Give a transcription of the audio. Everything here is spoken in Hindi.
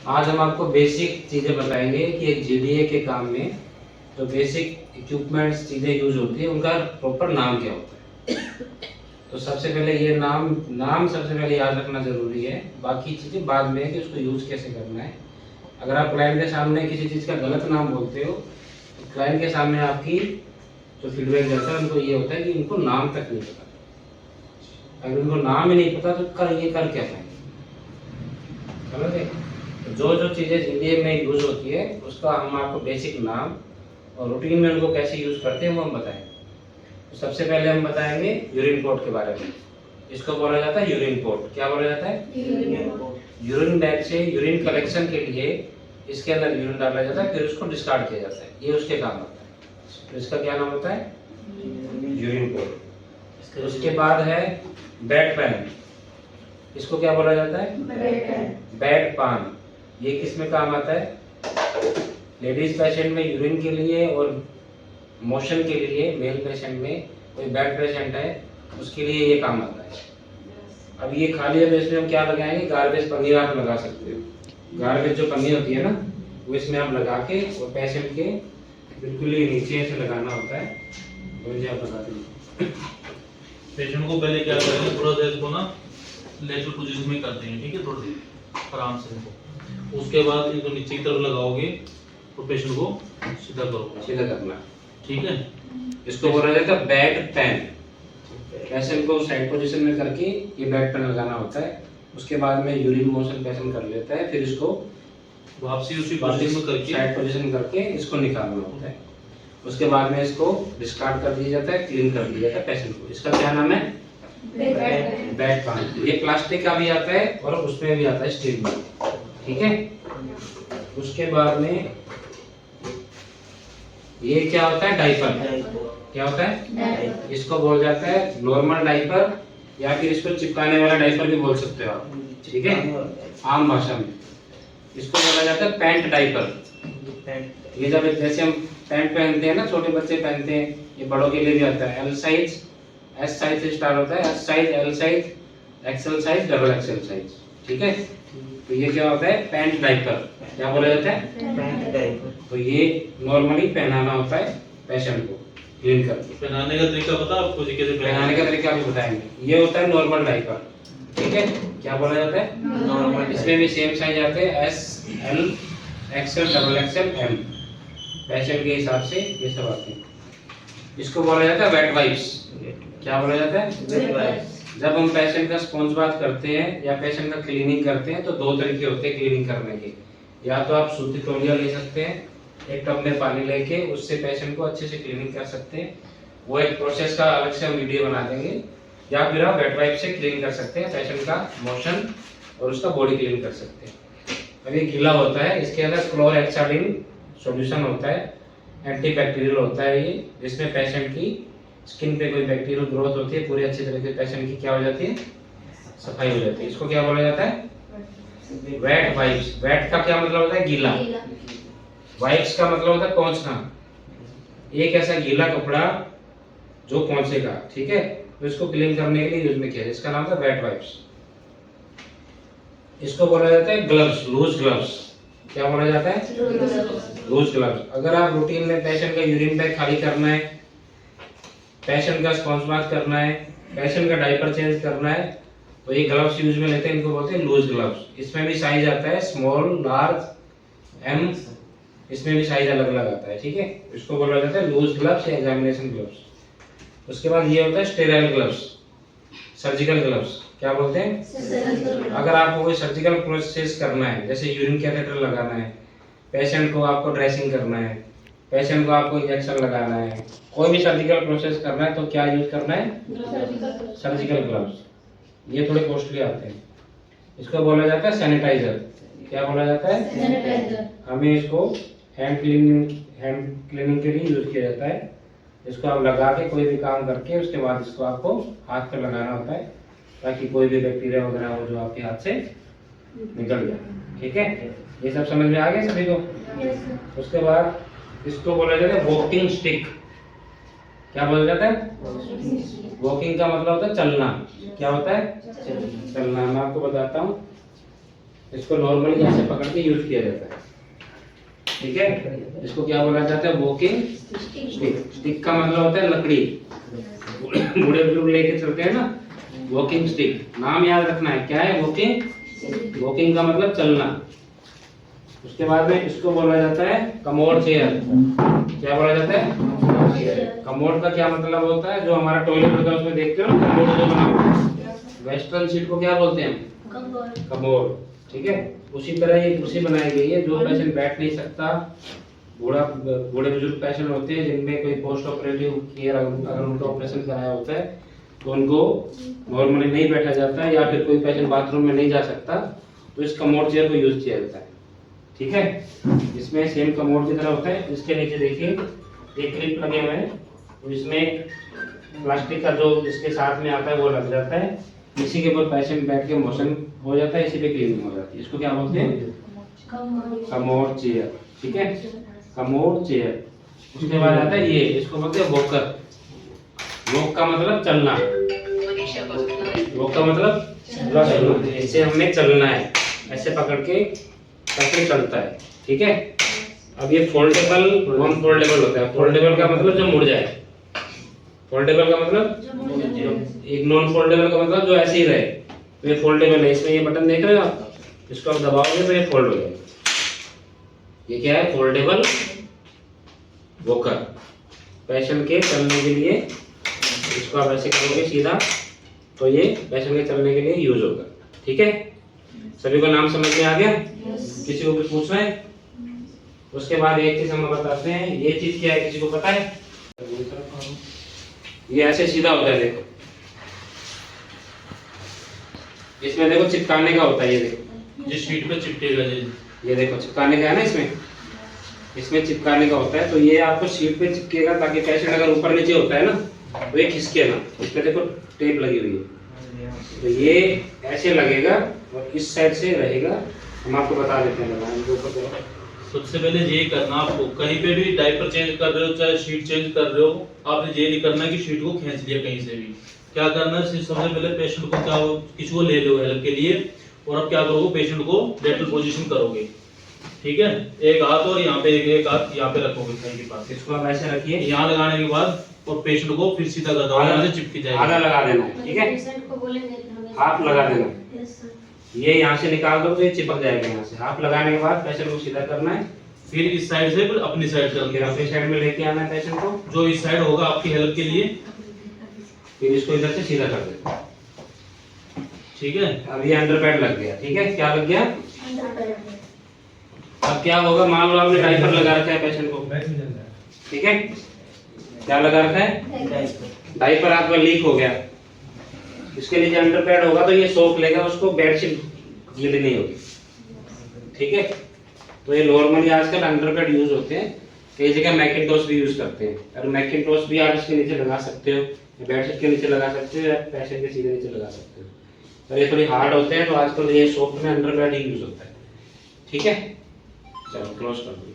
आज हम आपको बेसिक चीजें बताएंगे कि एक जीडीए के काम में जो बेसिक इक्विपमेंट्स चीजें यूज होती है उनका प्रॉपर नाम क्या होता है। तो सबसे पहले ये नाम सबसे पहले याद रखना जरूरी है, बाकी चीजें बाद में है कि उसको यूज कैसे करना है। अगर आप क्लाइंट के सामने किसी चीज का गलत नाम बोलते हो तो क्लाइंट के सामने आपकी जो फीडबैक जाता है उनको ये होता है कि इनको नाम तक नहीं पता। अगर उनको नाम ही नहीं पता तो कर क्या पाएंगे। समझे? जो जो चीजें जीडीए में यूज होती है उसका हम आपको बेसिक नाम और रूटीन में उनको कैसे यूज करते हैं वो हम बताएंगे। तो सबसे पहले हम बताएंगे यूरिन पोर्ट के बारे में। इसको बोला जाता है यूरिन पोर्ट। क्या बोला जाता है? यूरिन बैग से यूरिन कलेक्शन के लिए इसके अंदर यूरिन डाला जाता है, फिर उसको डिस्कार्ड किया जाता है। ये उसके काम होता है। तो इसका क्या नाम होता है? Urine port. उसके बाद है बेड पैन। इसको क्या बोला जाता है? बेड पान। ये किस में काम आता है? लेडीज पेशेंट में यूरिन के लिए और मोशन के लिए। मेल पेशेंट में कोई बेड पेशेंट है उसके लिए ये काम आता है। अब ये खाली है तो इसमें हम क्या लगाएंगे? गार्बेज पन्नी आप लगा सकते हो। गार्बेज जो पन्नी होती है ना वो इसमें आप लगा के और पेशेंट के बिल्कुल ही नीचे ऐसे लगाना होता है। और ये आप लगा देंगे। पेशेंट को पहले क्या करेंगे, थोड़ा देर को ना लेटरल पोजीशन में करते हैं, ठीक है, थोड़ी देर आराम से इनको। उसके बाद इनको नीचे की तरफ लगाओगे तो पेशेंट को सीधा करोगे, सीधा करना, ठीक है। इसको बोला जाता है बेड पैन। पेशेंट को साइड पोजीशन में करके ये बेड पैन लगाना होता है। उसके बाद में यूरिन मोशन पेशेंट कर लेता है, फिर इसको वापसी उसी पोजीशन में करके साइड पोजीशन करके इसको निकालना होता है। उसके बाद में इसको डिस्कार्ड कर दिया जाता है, क्लीन कर दिया जाता है पेशेंट को। इसका क्या नाम है? Bed pan. ये प्लास्टिक का भी आता है और उसमें भी आता है स्टील में, ठीक है। उसके बाद में ये क्या होता है? डाइपर। क्या होता है? इसको बोल जाता है नॉर्मल डाइपर या फिर इसको चिपकाने वाला डाइपर भी बोल सकते हो आप, ठीक है, आम भाषा में। इसको बोला जाता है पैंट डाइपर। ये जब जैसे हम पैंट पहनते हैं ना, छोटे बच्चे पहनते हैं, ये बड़ों के लिए भी आता है। एल साइज, एस साइज से स्टार्ट होता है, S size, L size, XL size, double XL size, ठीक है। तो ये क्या होता है? Pant diaper. क्या बोला जाता है? Pant diaper. तो ये नॉर्मली पहनाना होता है पेशेंट को क्लीन करके। पहनाने का तरीका पता आपको जी? कैसे पहनाने का तरीका भी बताएंगे। ये होता है नॉर्मल डाइपर, ठीक है। क्या बोला जाता है? नॉर्मल। इसमें भी सेम साइज आते हैं, S, L, XL, double XL, M. Patient के हिसाब से ये सब आते हैं। इसको बोला जाता है वेट वाइप्स। क्या बोला जाता है? जब हम पेशेंट का स्पॉन्ज बाथ करते हैं या पेशेंट का क्लीनिंग करते हैं तो दो तरीके होते हैं क्लीनिंग करने के। या तो आप सूती तौलिया ले सकते हैं, एक टब में पानी लेके उससे पेशेंट को अच्छे से क्लीनिंग कर सकते हैं। वो एक प्रोसेस का अलग से हम वीडियो बना देंगे। या फिर आप वेट वाइप से क्लीन कर सकते हैं पेशेंट का मोशन और उसका बॉडी क्लीन कर सकते हैं। अब ये गीला होता है, इसके अंदर क्लोरहेक्साडिन सॉल्यूशन होता है, एंटीबैक्टीरियल होता है ये, जिसमें पेशेंट की स्किन पे कोई बैक्टीरियल ग्रोथ होती है, पूरी अच्छी तरह से पेशेंट की क्या हो जाती है? सफाई हो जाती है। इसको क्या बोला जाता है? Wait wipes. वेट का क्या मतलब होता है? गीला। वाइप्स का मतलब होता है पहुंचना। एक ऐसा गीला कपड़ा जो पहुंचेगा, ठीक है, तो इसको क्लीन करने के लिए यूज में किया, इसका नाम था वेट वाइप्स। इसको बोला जाता है ग्लव्स, लूज ग्लव्स। क्या बोला जाता है? Loose gloves. अगर आप रूटीन में पेशेंट का यूरिन बैग खाली करना है, पेशेंट का स्पॉन्ज बाथ करना है, पेशेंट का डायपर चेंज करना है, तो ये ग्लव्स यूज में लेते हैं, इनको बोलते हैं लूज ग्लव्स। इसमें भी साइज आता है स्मॉल, लार्ज, एम, इसमें भी साइज अलग अलग आता है, ठीक है। इसको बोला जाता है लूज ग्लव्स या एग्जामिनेशन ग्लव्स। उसके बाद ये होता है स्टेराइल ग्लव्स, सर्जिकल ग्लव्स। क्या बोलते हैं? अगर आपको कोई सर्जिकल प्रोसेस करना है, जैसे यूरिन कैथेटर लगाना है, पेशेंट को आपको ड्रेसिंग करना है, पेशेंट को आपको इंजेक्शन लगाना है, कोई भी सर्जिकल प्रोसेस करना है तो क्या यूज करना है? Surgical gloves. ये थोड़े कॉस्टली आते हैं। इसको बोला जाता है सैनिटाइजर। क्या बोला जाता है? सैनिटाइजर। हमें इसको हैंड क्लीनिंग के लिए यूज किया जाता है। इसको आप लगा के कोई भी काम करके उसके बाद इसको आपको हाथ पे लगाना होता है ताकि कोई भी बैक्टीरिया वगैरह हो जो आपके हाथ से निकल जाए, ठीक है। ये सब समझ में आ गया सभी को? उसके बाद इसको बोला जाता है वॉकिंग स्टिक। क्या बोला जाता है? वॉकिंग का मतलब होता है चलना। क्या होता है? चलना। मैं आपको बताता हूँ। इसको नॉर्मली ऐसे पकड़ के यूज किया जाता है, ठीक है। इसको क्या बोला जाता है, वॉकिंग स्टिक। स्टिक का मतलब होता है लकड़ी, बूढ़े बुजुर्ग लेके चलते हैं ना, वॉकिंग स्टिक। नाम याद रखना है, क्या है, वॉकिंग। वॉकिंग का मतलब चलना। उसके बाद में इसको बोला जाता है कमोड चेयर। क्या बोला जाता है, कमोड का क्या मतलब होता है, जो हमारा टॉयलेट होता है उसमें देखते हो ना, कमोड जो बना हुआ है, वेस्टर्न सीट को क्या बोलते हैं, कमोड, ठीक है। उसी तरह ये कुर्सी बनाई गई है, जो पेशेंट बैठ नहीं सकता, बूढ़े बुजुर्ग पेशेंट होते हैं जिनमें कोई पोस्ट ऑपरेटिव केयर, अगर उनका ऑपरेशन कराया होता है तो उनको नॉर्मली नहीं बैठा जाता है, या फिर कोई पेशेंट बाथरूम में नहीं जा सकता, तो इस कमोड चेयर को यूज किया जाता है, ठीक है। इसमें सेम कमोड की तरह होता है। इसके नीचे देखिए एक क्लिप लगे हुए हैं, तो इसमें प्लास्टिक का जो इसके साथ में आता है वो लग जाता है, इसी के ऊपर पेशेंट बैठ के मोशन हो जाता है, इसी पे क्लीनिंग हो जाती है। इसको क्या बोलते हैं, कमोड चेयर, ठीक है, कमोड चेयर। उसके बाद आता है ये, इसको बोलते हैं वॉकर। वॉक का मतलब चलना, वॉक का मतलब चलना। इससे हमें चलना है, ऐसे पकड़ के पैसे चलता है, ठीक है। अब ये फोल्डेबल, नॉन फोल्डेबल होता है। फोल्डेबल का मतलब जो मुड़ जाए, फोल्डेबल का मतलब, एक नॉन फोल्डेबल का मतलब जो ऐसे ही रहे। तो ये फोल्डेबल है, इसमें ये बटन देख रहे हो आप, इसको आप दबाओगे तो ये फोल्ड हो जाएगा। ये क्या है, फोल्डेबल वॉकर। पेशेंट के चलने के लिए इसको आप ऐसे करोगे सीधा, तो ये पेशेंट के चलने के लिए यूज होगा, ठीक है। सभी को नाम समझ में आ गया? किसी को कुछ पूछना है? उसके बाद एक चीज हम बताते हैं, ये चीज क्या है, किसी को पता है? ये ऐसे सीधा होता है, देखो इसमें देखो चिपकाने का होता है, ये देखो जिस शीट पे चिपकेगा जी, ये देखो चिपकाने का है ना, इसमें चिपकाने का होता है। तो ये आपको शीट पे चिपकेगा, ताकि पेशेंट अगर ऊपर नीचे होता है ना तो ये खिसके ना। इस पे देखो टेप लगी हुई है, तो ये ऐसे लगेगा और इस साइड से रहेगा। हम आपको बता देते हैं, लगाने के ऊपर। सबसे पहले ये करना, आपको कहीं पे भी डायपर चेंज कर रहे हो, चाहे शीट चेंज कर रहे हो, आपने ये नहीं करना कि शीट को खींच लिया कहीं से भी। क्या करना है, सबसे पहले पेशेंट को क्या, किसी को ले लो हेल्प के लिए, और अब क्या करोगे, पेशेंट को लेटरल पोजीशन करोगे, ठीक है। एक हाथ और यहाँ पे, एक हाथ यहाँ पे रखोगे कहीं के पास, इसको आप ऐसे रखिए, यहाँ लगाने के बाद और पेशेंट को फिर सीधा कर दो, यहाँ से चिपक जाएगा। आधा लगा देना है, ठीक है, हाफ लगा देना। ये यहाँ से निकाल दो तो ये चिपक जाएगा यहाँ से। हाफ लगाने के बाद पेशेंट को सीधा करना है, फिर इस साइड से फिर अपनी साइड फिर करना है, अपनी साइड में लेके आना है पेशेंट को, जो इस साइड होगा आपकी हेल्प के लिए, फिर इसको इधर से सीधा कर देते, ठीक है। अब ये अंडर पैड लग गया, ठीक है। क्या लग गया? अब क्या होगा, मान लो आपने डायपर लगा रखा है पेशेंट को, ठीक है, क्या लगा रखा है, डायपर आपका लीक हो गया, इसके नीचे अंडर पैड होगा तो ये सोख लेगा उसको, बेडशीट गीली नहीं होगी, ठीक है। तो ये नॉर्मली आजकल अंडर पैड यूज होते हैं, कई जगह मैकिंटॉश भी यूज करते हैं। और मैकिंटॉश भी आप इसके नीचे लगा सकते हो, बेडशीट के नीचे लगा सकते हो, या पेशेंट के सीधे नीचे लगा सकते हो। पर ये थोड़ी हार्ड होते हैं, तो आजकल ये सॉफ्ट में अंडर पैड ही यूज होता है, ठीक है। चलो क्लोज कर दो।